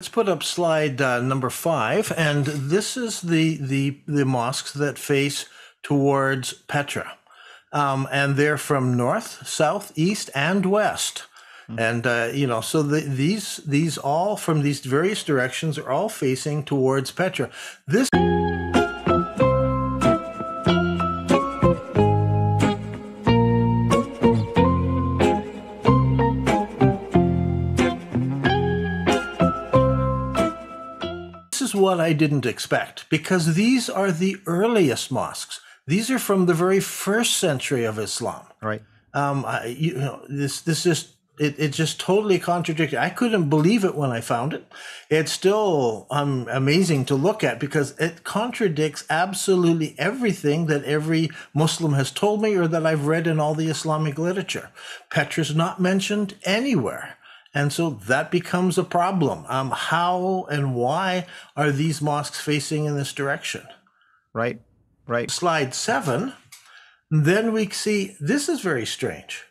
Let's put up slide number 5, and this is the mosques that face towards Petra, and they're from north, south, east, and west. And so these all from these various directions are all facing towards Petra. This. This is what I didn't expect, because these are the earliest mosques. These are from the very first century of Islam. Right. This just it just totally contradicted. I couldn't believe it when I found it. It's still amazing to look at because it contradicts absolutely everything that every Muslim has told me or that I've read in all the Islamic literature. Petra's not mentioned anywhere. And so that becomes a problem. How and why are these mosques facing in this direction? Right, right. Slide 7, then we see, this is very strange.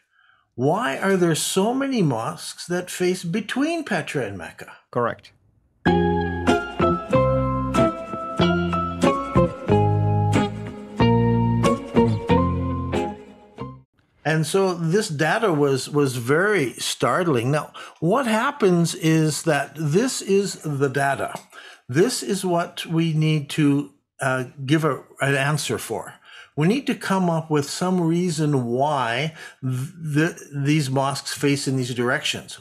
Why are there so many mosques that face between Petra and Mecca? Correct. And so this data was very startling. Now, what happens is that this is the data. This is what we need to give an answer for. We need to come up with some reason why these mosques face in these directions.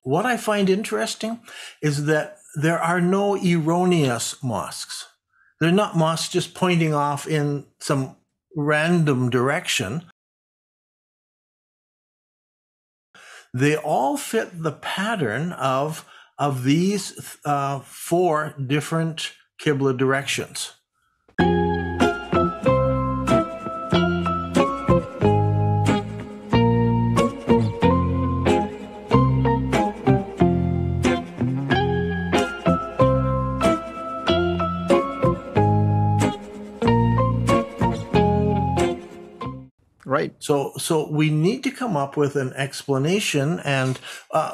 What I find interesting is that there are no erroneous mosques. They're not mosques just pointing off in some random direction. They all fit the pattern of these 4 different Qibla directions. Right. So we need to come up with an explanation. And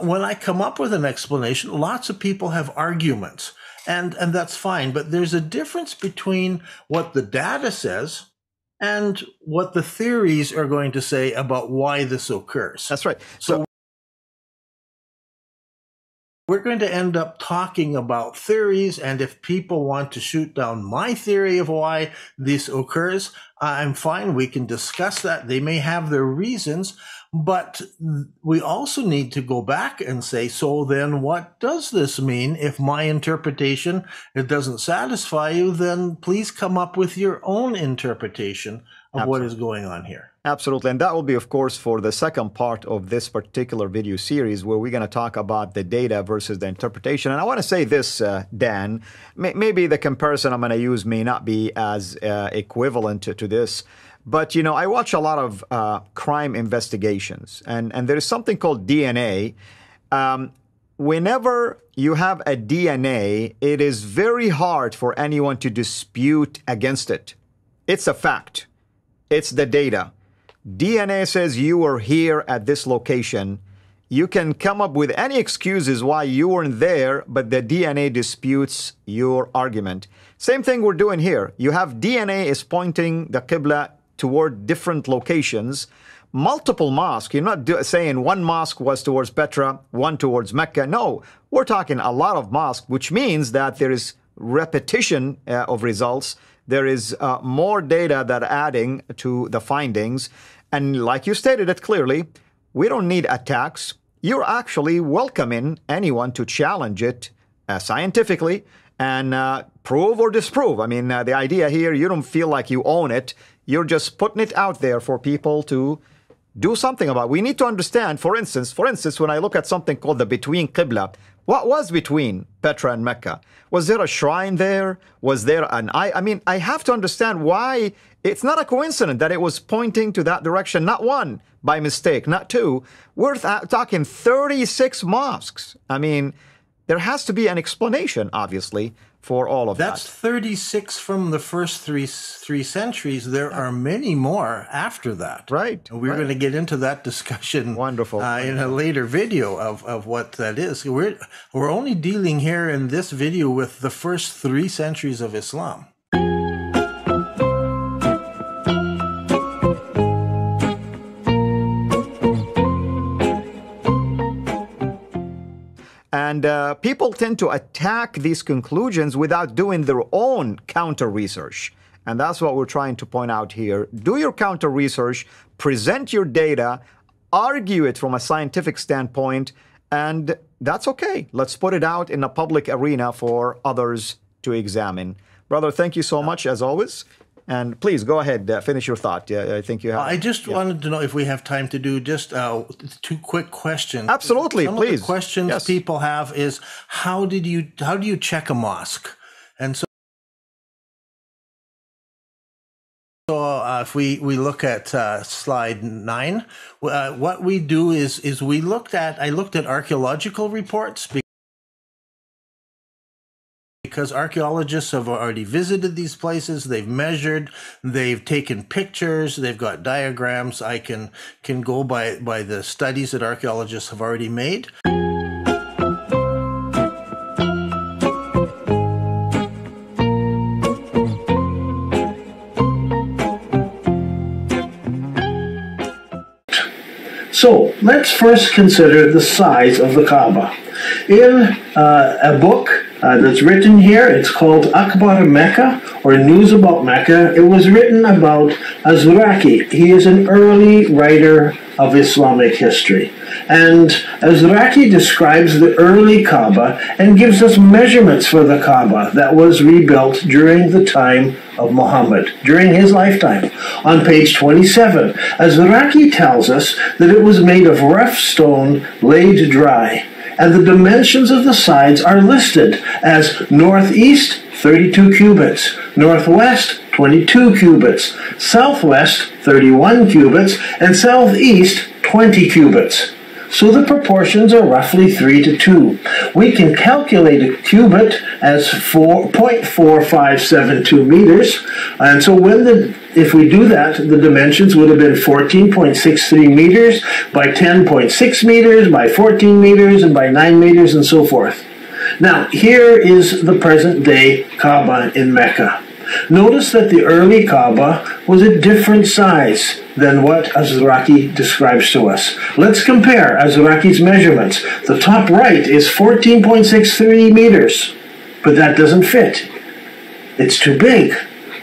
when I come up with an explanation, lots of people have arguments. And that's fine. But there's a difference between what the data says and what the theories are going to say about why this occurs. That's right. So we're going to end up talking about theories, and if people want to shoot down my theory of why this occurs, I'm fine. We can discuss that. They may have their reasons, but we also need to go back and say, so then what does this mean? If my interpretation, it doesn't satisfy you, then please come up with your own interpretation of what is going on here. Absolutely. And that will be, of course, for the second part of this particular video series, where we're going to talk about the data versus the interpretation. And I want to say this, Dan, maybe the comparison I'm going to use may not be as equivalent to this. But, you know, I watch a lot of crime investigations, and there is something called DNA. Whenever you have a DNA, it is very hard for anyone to dispute against it. It's a fact. It's the data. DNA says you were here at this location. You can come up with any excuses why you weren't there, but the DNA disputes your argument. Same thing we're doing here. You have DNA is pointing the Qibla toward different locations. Multiple mosques. You're not saying one mosque was towards Petra, one towards Mecca. No, we're talking a lot of mosques, which means that there is repetition of results. There is more data that are adding to the findings. And like you stated it clearly, we don't need attacks. You're actually welcoming anyone to challenge it scientifically and prove or disprove. I mean, the idea here, you don't feel like you own it. You're just putting it out there for people to do something about. We need to understand, for instance, when I look at something called the between Qibla, what was between Petra and Mecca? Was there a shrine there? Was there an eye? I mean, I have to understand why. It's not a coincidence that it was pointing to that direction. Not one by mistake, not two. We're talking 36 mosques. I mean, there has to be an explanation, obviously, for all of That's that. 36 from the first three centuries. There are many more after that. Right. And we're going to get into that discussion Wonderful. In a later video of what that is. We're only dealing here in this video with the first 3 centuries of Islam. And people tend to attack these conclusions without doing their own counter research. And that's what we're trying to point out here. Do your counter research, present your data, argue it from a scientific standpoint, and that's okay. Let's put it out in a public arena for others to examine. Brother, thank you so much, as always. And please go ahead, finish your thought. Yeah, I think you have. I just wanted to know if we have time to do just 2 quick questions. Absolutely, Some please. of the questions people have is how do you check a mosque? And so if we look at slide 9, what we do is I looked at archaeological reports. Because archaeologists have already visited these places, they've measured, they've taken pictures, they've got diagrams. I can go by the studies that archaeologists have already made. So let's first consider the size of the Kaaba. In a book that's written here, it's called Akhbar Mecca, or News About Mecca. It was written about Azraqi. He is an early writer of Islamic history. And Azraqi describes the early Kaaba and gives us measurements for the Kaaba that was rebuilt during the time of Muhammad, during his lifetime. On page 27, Azraqi tells us that it was made of rough stone laid dry, and the dimensions of the sides are listed as northeast 32 cubits, northwest 22 cubits, southwest 31 cubits, and southeast 20 cubits. So the proportions are roughly 3 to 2. We can calculate a cubit as 4.4572 meters, and so if we do that, the dimensions would have been 14.63 meters by 10.6 meters by 14 meters and by 9 meters and so forth. Now, here is the present-day Kaaba in Mecca. Notice that the early Kaaba was a different size than what Azraqi describes to us. Let's compare Azraqi's measurements. The top right is 14.63 meters, but that doesn't fit. It's too big.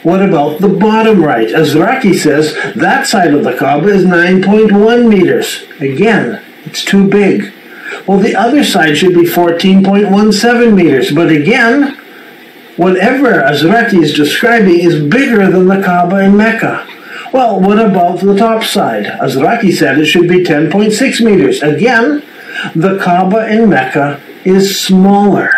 What about the bottom right? Azraqi says that side of the Kaaba is 9.1 meters. Again, it's too big. Well, the other side should be 14.17 meters, but again, whatever Azraqi is describing is bigger than the Kaaba in Mecca. Well, what about the top side? Azraqi said it should be 10.6 meters. Again, the Kaaba in Mecca is smaller.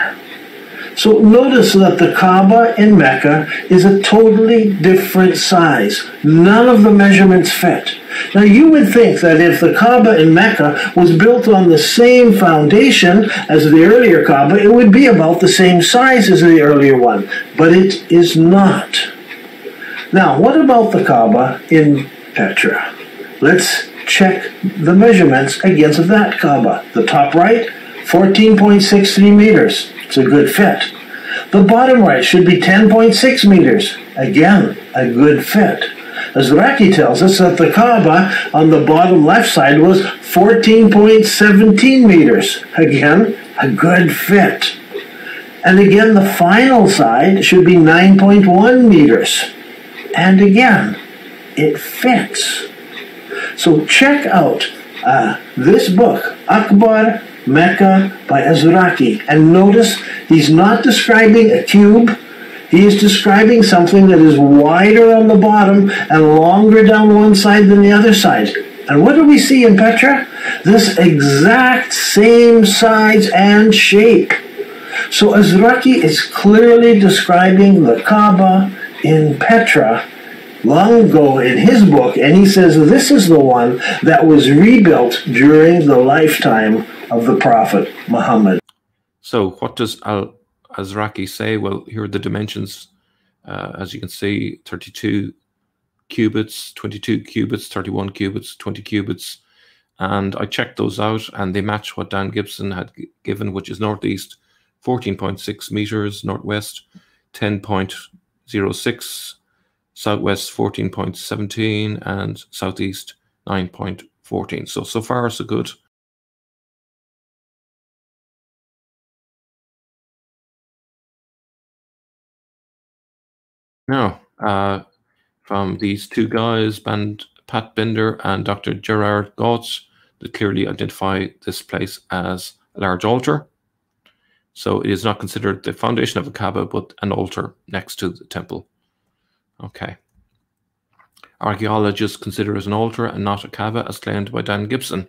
So notice that the Kaaba in Mecca is a totally different size. None of the measurements fit. Now you would think that if the Kaaba in Mecca was built on the same foundation as the earlier Kaaba, it would be about the same size as the earlier one, but it is not. Now, what about the Kaaba in Petra? Let's check the measurements against that Kaaba. The top right, 14.63 meters. It's a good fit. The bottom right should be 10.6 meters. Again, a good fit. Azraqi tells us that the Kaaba on the bottom left side was 14.17 meters. Again, a good fit. And again, the final side should be 9.1 meters. And again, it fits. So check out this book, Akhbar Mecca by Azraqi, and notice he's not describing a cube. He is describing something that is wider on the bottom and longer down one side than the other side. And what do we see in Petra? This exact same size and shape. So Azraqi is clearly describing the Kaaba in Petra long ago in his book, and he says this is the one that was rebuilt during the lifetime of the Prophet Muhammad. So what does al-Azraqi say? Well, here are the dimensions. As you can see, 32 cubits, 22 cubits, 31 cubits, 20 cubits. And I checked those out, and they match what Dan Gibson had given, which is northeast 14.6 meters, northwest 10.06, southwest 14.17, and southeast 9.14. So far, so good. Now, from these two guys, Pat Binder and Dr. Gerard Gautz, that clearly identify this place as a large altar. So it is not considered the foundation of a kabaa, but an altar next to the temple. Okay. Archaeologists consider it an altar and not a kabaa, as claimed by Dan Gibson.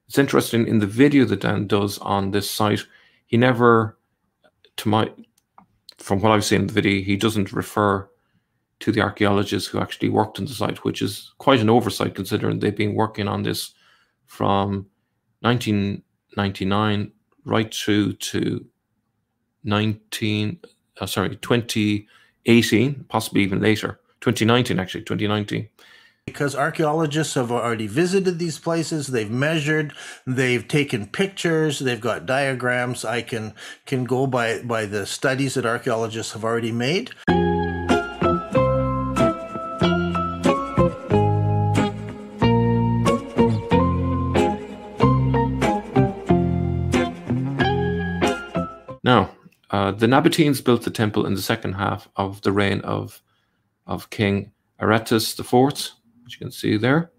It's interesting, in the video that Dan does on this site, he never, from what I've seen in the video, he doesn't refer to the archaeologists who actually worked on the site, which is quite an oversight considering they've been working on this from 1999 right through to 2018, possibly even later. 2019, actually, 2019. Because archaeologists have already visited these places, they've measured, they've taken pictures, they've got diagrams. I can go by the studies that archaeologists have already made. Now, the Nabateans built the temple in the second half of the reign of King Aretas IV, which you can see there.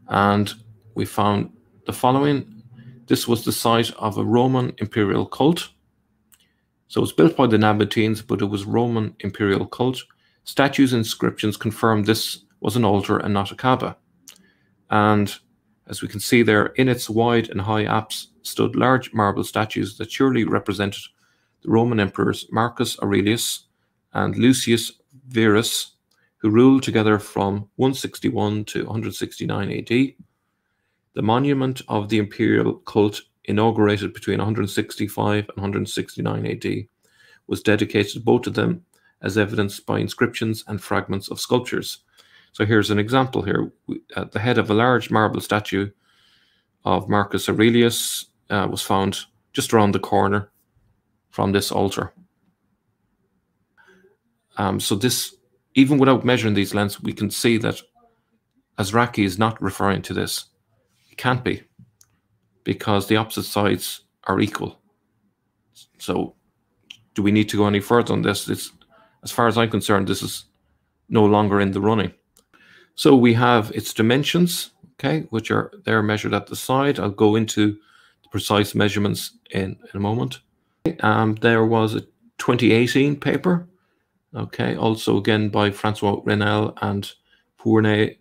And we found the following. This was the site of a Roman imperial cult. So it was built by the Nabateans, but it was Roman imperial cult. Statues and inscriptions confirm this was an altar and not a kabaa. And as we can see there, in its wide and high apse stood large marble statues that surely represented the Roman emperors Marcus Aurelius and Lucius Verus, who ruled together from 161 to 169 AD. The monument of the imperial cult, inaugurated between 165 and 169 AD, was dedicated to both of them, as evidenced by inscriptions and fragments of sculptures. So here's an example here. At the head of a large marble statue of Marcus Aurelius was found just around the corner from this altar. So this, even without measuring these lengths, we can see that Azraqi is not referring to this. It can't be, because the opposite sides are equal. So do we need to go any further on this? It's, as far as I'm concerned, this is no longer in the running. So we have its dimensions, okay, which are there measured at the side. I'll go into the precise measurements in a moment. There was a 2018 paper, okay, also again by Francois Renel and Fournet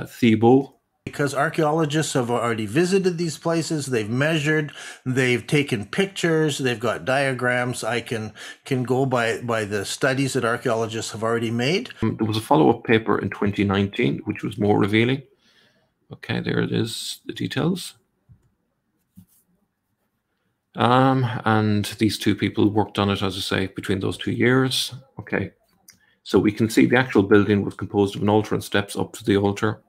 Thibault. Because archaeologists have already visited these places, they've measured, they've taken pictures, they've got diagrams. I can go by the studies that archaeologists have already made. There was a follow-up paper in 2019, which was more revealing. Okay, there it is, the details. And these two people worked on it, as I say, between those 2 years. Okay, so we can see the actual building was composed of an altar and steps up to the altar.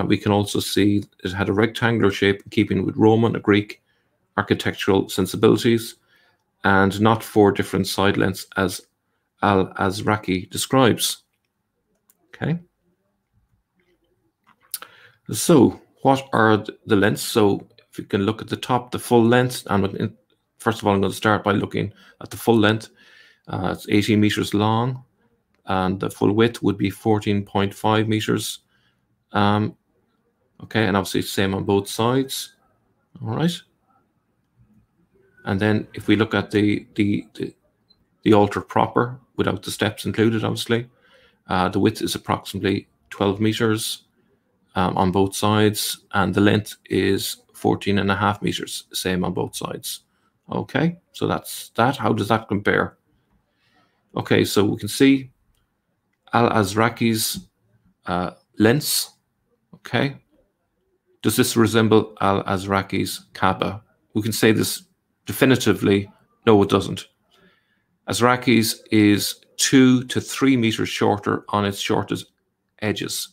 We can also see it had a rectangular shape, in keeping with Roman and Greek architectural sensibilities, and not 4 different side lengths as al-Azraqi describes. Okay. So what are the lengths? So if you can look at the top, the full length, and first of all, I'm going to start by looking at the full length. It's 18 meters long, and the full width would be 14.5 meters. Okay, and obviously same on both sides. All right. And then if we look at the altar proper, without the steps included, obviously, the width is approximately 12 meters on both sides, and the length is 14.5 meters, same on both sides. Okay, so that's that. How does that compare? Okay, so we can see al-Azraqi's lengths. Okay, does this resemble al-Azraqi's kabaa? We can say this definitively, no, it doesn't. Azrakis is 2 to 3 meters shorter on its shortest edges.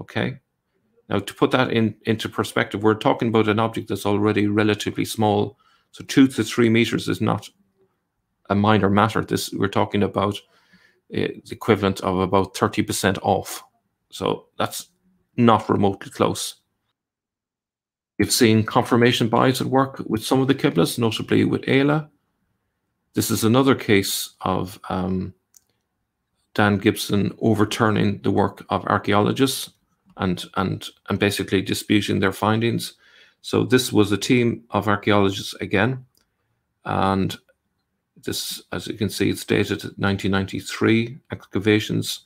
Okay. Now, to put that into perspective, we're talking about an object that's already relatively small. So 2 to 3 meters is not a minor matter. We're talking about the equivalent of about 30% off. So that's not remotely close. We've seen confirmation bias at work with some of the qiblas, notably with Ayla. This is another case of Dan Gibson overturning the work of archaeologists and basically disputing their findings. So this was a team of archaeologists again, and this, as you can see, it's dated 1993 excavations.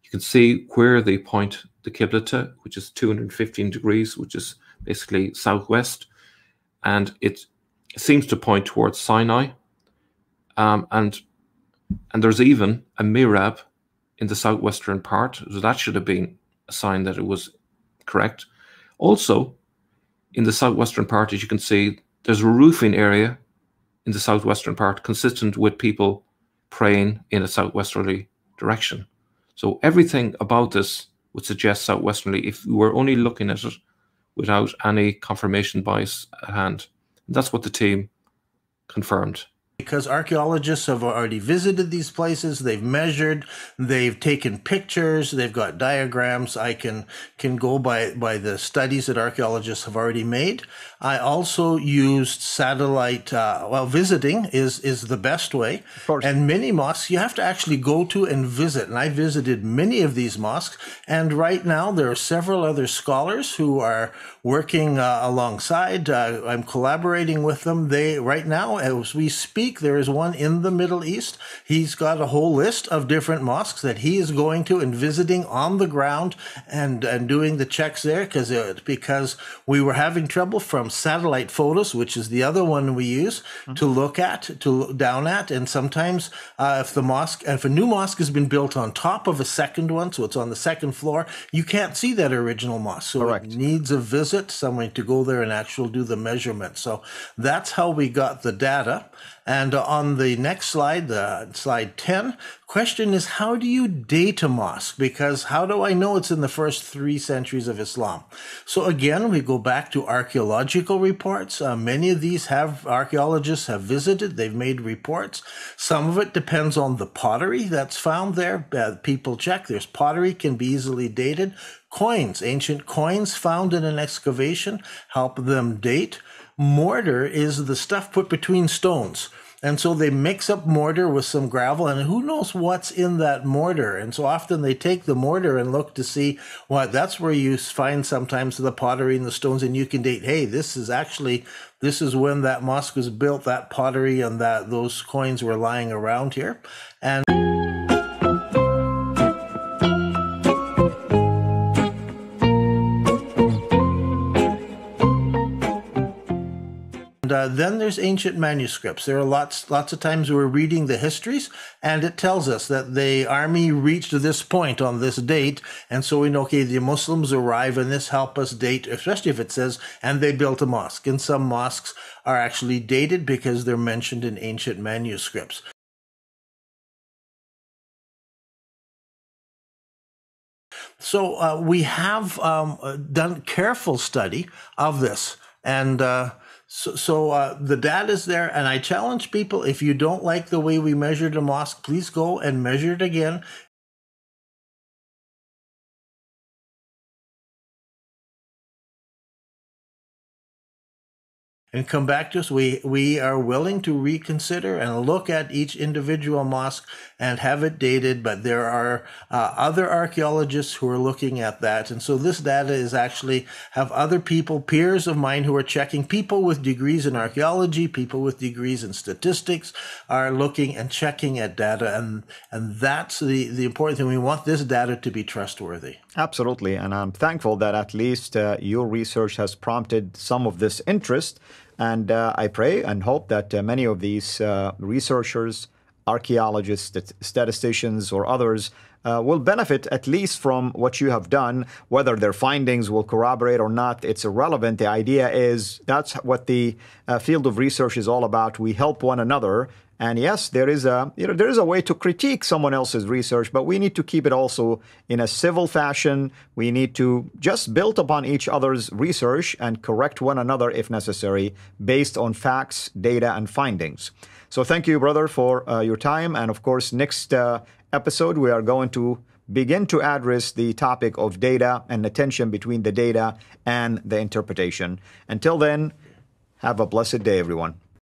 You can see where they point the qibla to, which is 215 degrees, which is basically southwest, and it seems to point towards Sinai. And there's even a mihrab in the southwestern part, so that should have been a sign that it was correct. Also, in the southwestern part, as you can see, there's a roofing area in the southwestern part consistent with people praying in a southwesterly direction. So everything about this would suggest southwesterly if we were only looking at it without any confirmation bias at hand. And that's what the team confirmed. Because archaeologists have already visited these places, they've measured, they've taken pictures, they've got diagrams. I can go by the studies that archaeologists have already made. I also used satellite, visiting is the best way. Of course. And many mosques, you have to actually go to and visit. And I visited many of these mosques. And right now, there are several other scholars who are working alongside. I'm collaborating with them. Right now, as we speak, there is one in the Middle East. He's got a whole list of different mosques that he is going to and visiting on the ground and doing the checks there because we were having trouble from satellite photos, which is the other one we use to look down at. And sometimes if a new mosque has been built on top of a second one, so it's on the second floor, you can't see that original mosque. So Correct. It needs a visit, someone to go there and actually do the measurement. So that's how we got the data. And on the next slide, slide 10, question is, how do you date a mosque? Because how do I know it's in the first 3 centuries of Islam? So again, we go back to archaeological reports. Many of these archaeologists have visited, they've made reports. Some of it depends on the pottery that's found there. People check, there's pottery, can be easily dated. Coins, ancient coins found in an excavation, help them date. Mortar is the stuff put between stones. And so they mix up mortar with some gravel, and who knows what's in that mortar. And so often they take the mortar and look to see what that's where you find sometimes the pottery and the stones, and you can date, hey, this is when that mosque was built, that pottery and those coins were lying around here. And then there's ancient manuscripts. There are lots of times we're reading the histories, and it tells us that the army reached this point on this date, and so we know, okay, the Muslims arrive, and this helps us date, especially if it says, and they built a mosque. And some mosques are actually dated because they're mentioned in ancient manuscripts. So we have done careful study of this, and So the data is there, and I challenge people, if you don't like the way we measured a mosque, please go and measure it again. And come back to us. We are willing to reconsider and look at each individual mosque and have it dated, but there are other archaeologists who are looking at that. And so this data is actually have other people, peers of mine, who are checking. People with degrees in archaeology, people with degrees in statistics are looking and checking at data. And that's the important thing. We want this data to be trustworthy. Absolutely. And I'm thankful that at least your research has prompted some of this interest. And I pray and hope that many of these researchers, archaeologists, statisticians, or others will benefit at least from what you have done. Whether their findings will corroborate or not, it's irrelevant. The idea is that's what the field of research is all about. We help one another. And yes, there is a way to critique someone else's research, but we need to keep it also in a civil fashion. We need to just build upon each other's research and correct one another if necessary, based on facts, data, and findings. So thank you, brother, for your time. And of course, next episode, we are going to begin to address the topic of data and the tension between the data and the interpretation. Until then, have a blessed day, everyone.